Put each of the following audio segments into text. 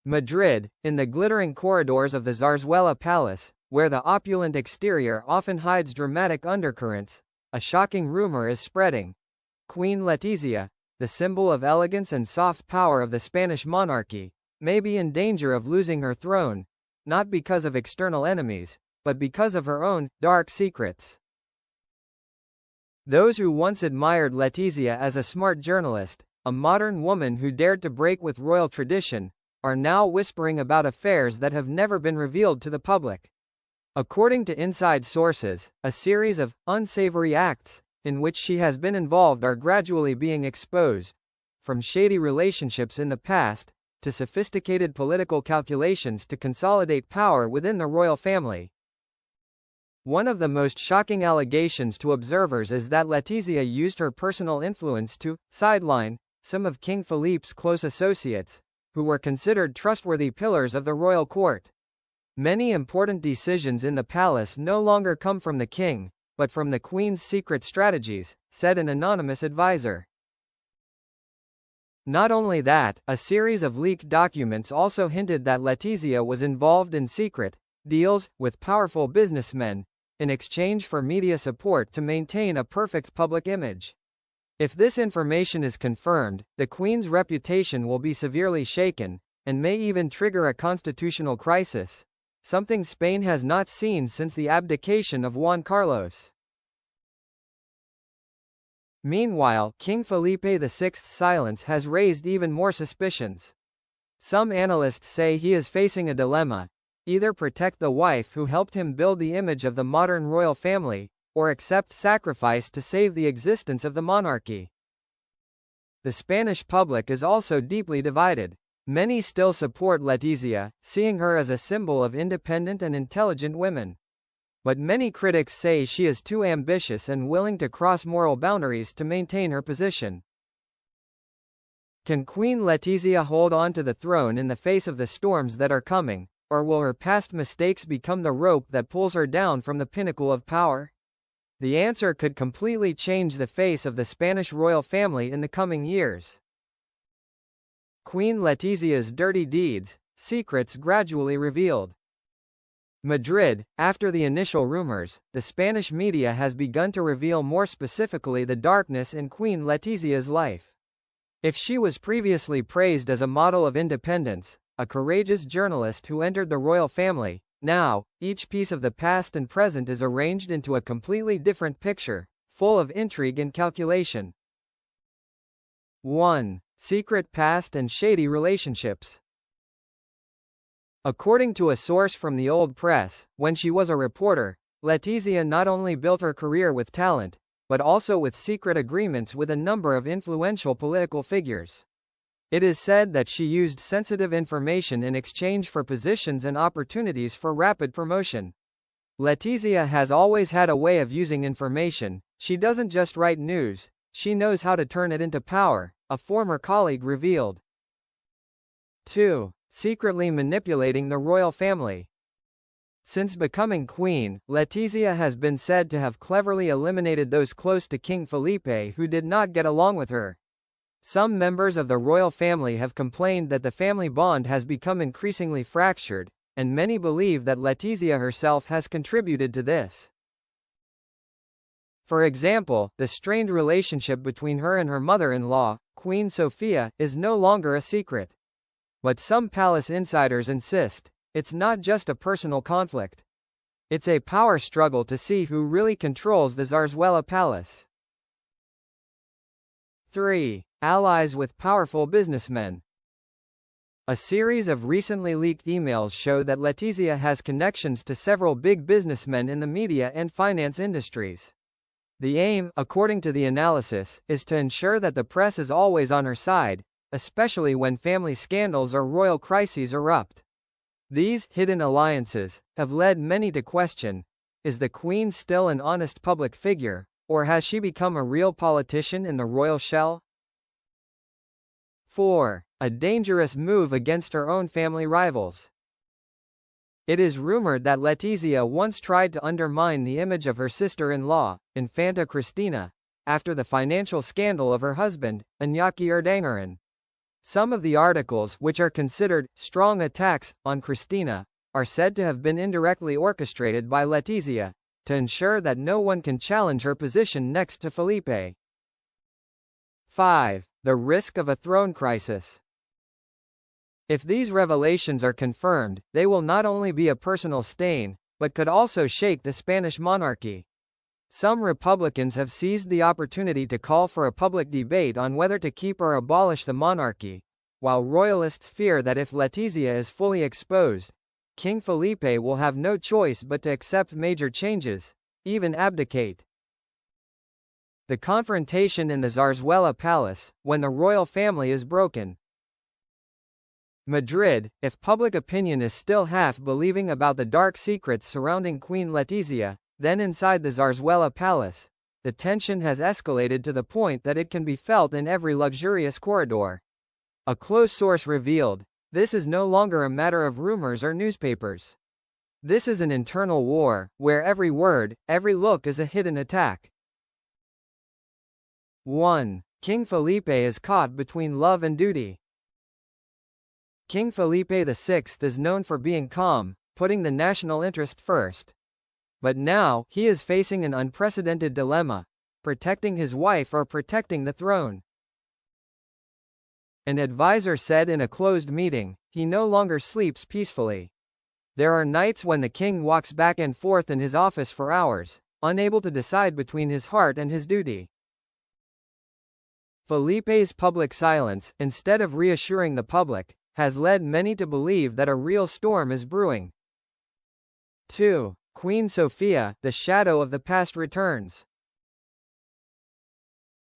Madrid, in the glittering corridors of the Zarzuela Palace, where the opulent exterior often hides dramatic undercurrents, a shocking rumor is spreading. Queen Letizia, the symbol of elegance and soft power of the Spanish monarchy, may be in danger of losing her throne, not because of external enemies, but because of her own dark secrets. Those who once admired Letizia as a smart journalist, a modern woman who dared to break with royal tradition, are now whispering about affairs that have never been revealed to the public. According to inside sources, a series of unsavory acts in which she has been involved are gradually being exposed, from shady relationships in the past to sophisticated political calculations to consolidate power within the royal family. One of the most shocking allegations to observers is that Letizia used her personal influence to sideline some of King Philippe's close associates, who were considered trustworthy pillars of the royal court. Many important decisions in the palace no longer come from the king, but from the queen's secret strategies, said an anonymous advisor. Not only that, a series of leaked documents also hinted that Letizia was involved in secret deals with powerful businessmen in exchange for media support to maintain a perfect public image. If this information is confirmed, the Queen's reputation will be severely shaken, and may even trigger a constitutional crisis, something Spain has not seen since the abdication of Juan Carlos. Meanwhile, King Felipe VI's silence has raised even more suspicions. Some analysts say he is facing a dilemma: either protect the wife who helped him build the image of the modern royal family, or accept sacrifice to save the existence of the monarchy. The Spanish public is also deeply divided. Many still support Letizia, seeing her as a symbol of independent and intelligent women. But many critics say she is too ambitious and willing to cross moral boundaries to maintain her position. Can Queen Letizia hold on to the throne in the face of the storms that are coming, or will her past mistakes become the rope that pulls her down from the pinnacle of power? The answer could completely change the face of the Spanish royal family in the coming years. Queen Letizia's dirty deeds, secrets gradually revealed. Madrid, after the initial rumors, the Spanish media has begun to reveal more specifically the darkness in Queen Letizia's life. If she was previously praised as a model of independence, a courageous journalist who entered the royal family, now, each piece of the past and present is arranged into a completely different picture, full of intrigue and calculation. 1. Secret past and shady relationships. According to a source from the old press, when she was a reporter, Letizia not only built her career with talent, but also with secret agreements with a number of influential political figures. It is said that she used sensitive information in exchange for positions and opportunities for rapid promotion. Letizia has always had a way of using information. She doesn't just write news, she knows how to turn it into power, a former colleague revealed. 2. Secretly manipulating the royal family. Since becoming queen, Letizia has been said to have cleverly eliminated those close to King Felipe who did not get along with her. Some members of the royal family have complained that the family bond has become increasingly fractured, and many believe that Letizia herself has contributed to this. For example, the strained relationship between her and her mother-in-law, Queen Sofia, is no longer a secret. But some palace insiders insist it's not just a personal conflict. It's a power struggle to see who really controls the Zarzuela Palace. 3. Allies with powerful businessmen. A series of recently leaked emails show that Letizia has connections to several big businessmen in the media and finance industries. The aim, according to the analysis, is to ensure that the press is always on her side, especially when family scandals or royal crises erupt. These hidden alliances have led many to question, is the Queen still an honest public figure, or has she become a real politician in the royal shell? 4. A dangerous move against her own family rivals. It is rumored that Letizia once tried to undermine the image of her sister-in-law, Infanta Cristina, after the financial scandal of her husband, Iñaki Urdangarin. Some of the articles, which are considered strong attacks on Christina, are said to have been indirectly orchestrated by Letizia, to ensure that no one can challenge her position next to Felipe. 5. The risk of a throne crisis. If these revelations are confirmed, they will not only be a personal stain, but could also shake the Spanish monarchy. Some Republicans have seized the opportunity to call for a public debate on whether to keep or abolish the monarchy, while Royalists fear that if Letizia is fully exposed, King Felipe will have no choice but to accept major changes, even abdicate. The confrontation in the Zarzuela Palace, when the royal family is broken. Madrid, if public opinion is still half believing about the dark secrets surrounding Queen Letizia, then inside the Zarzuela Palace, the tension has escalated to the point that it can be felt in every luxurious corridor. A close source revealed, this is no longer a matter of rumors or newspapers. This is an internal war, where every word, every look is a hidden attack. 1. King Felipe is caught between love and duty. King Felipe VI is known for being calm, putting the national interest first. But now, he is facing an unprecedented dilemma: protecting his wife or protecting the throne. An advisor said in a closed meeting, he no longer sleeps peacefully. There are nights when the king walks back and forth in his office for hours, unable to decide between his heart and his duty. Felipe's public silence, instead of reassuring the public, has led many to believe that a real storm is brewing. 2. Queen Sofia, the shadow of the past returns.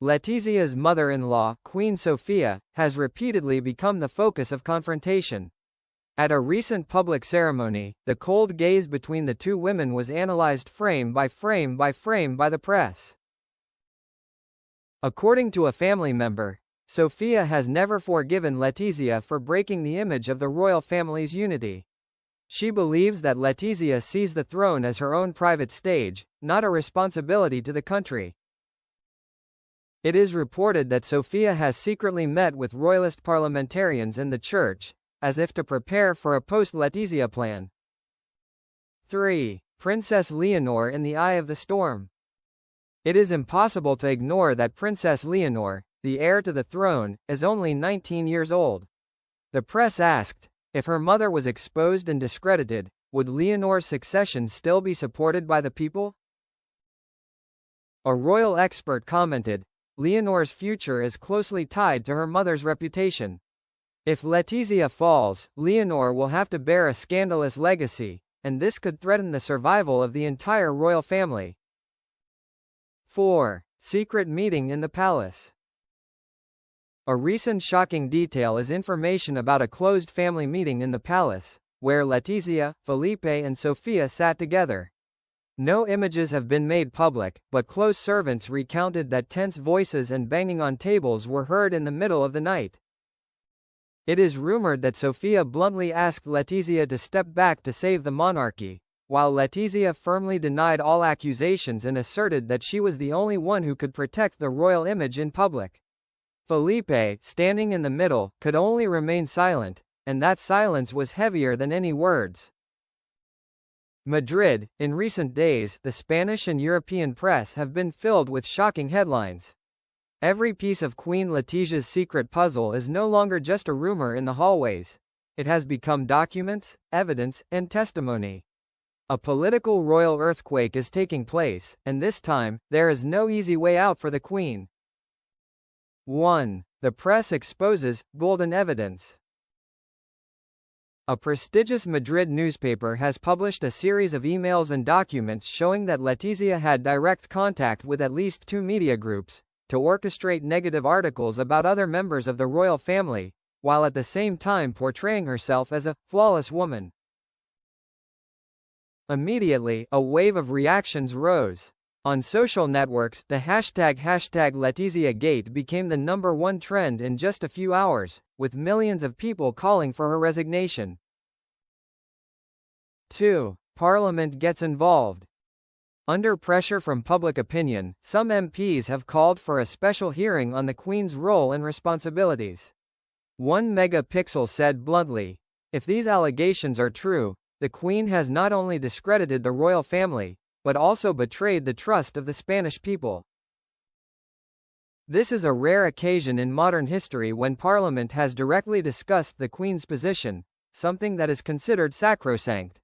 Letizia's mother-in-law, Queen Sofia, has repeatedly become the focus of confrontation. At a recent public ceremony, the cold gaze between the two women was analyzed frame by frame by the press. According to a family member, Sofia has never forgiven Letizia for breaking the image of the royal family's unity. She believes that Letizia sees the throne as her own private stage, not a responsibility to the country. It is reported that Sofia has secretly met with royalist parliamentarians in the church, as if to prepare for a post-Letizia plan. 3. Princess Leonor in the eye of the storm. It is impossible to ignore that Princess Leonor, the heir to the throne, is only 19 years old. The press asked, if her mother was exposed and discredited, would Leonor's succession still be supported by the people? A royal expert commented, Leonor's future is closely tied to her mother's reputation. If Letizia falls, Leonor will have to bear a scandalous legacy, and this could threaten the survival of the entire royal family. 4. Secret meeting in the palace. A recent shocking detail is information about a closed family meeting in the palace, where Letizia, Felipe and Sofia sat together. No images have been made public, but close servants recounted that tense voices and banging on tables were heard in the middle of the night. It is rumored that Sofia bluntly asked Letizia to step back to save the monarchy, while Letizia firmly denied all accusations and asserted that she was the only one who could protect the royal image in public. Felipe, standing in the middle, could only remain silent, and that silence was heavier than any words. Madrid, in recent days, the Spanish and European press have been filled with shocking headlines. Every piece of Queen Letizia's secret puzzle is no longer just a rumor in the hallways. It has become documents, evidence, and testimony. A political royal earthquake is taking place, and this time, there is no easy way out for the Queen. 1. The press exposes golden evidence. A prestigious Madrid newspaper has published a series of emails and documents showing that Letizia had direct contact with at least 2 media groups, to orchestrate negative articles about other members of the royal family, while at the same time portraying herself as a flawless woman. Immediately, a wave of reactions rose. On social networks, the hashtag #LetiziaGate became the #1 trend in just a few hours, with millions of people calling for her resignation. 2. Parliament gets involved. Under pressure from public opinion, some MPs have called for a special hearing on the Queen's role and responsibilities. One megapixel said bluntly. If these allegations are true, the Queen has not only discredited the royal family, but also betrayed the trust of the Spanish people. This is a rare occasion in modern history when Parliament has directly discussed the Queen's position, something that is considered sacrosanct.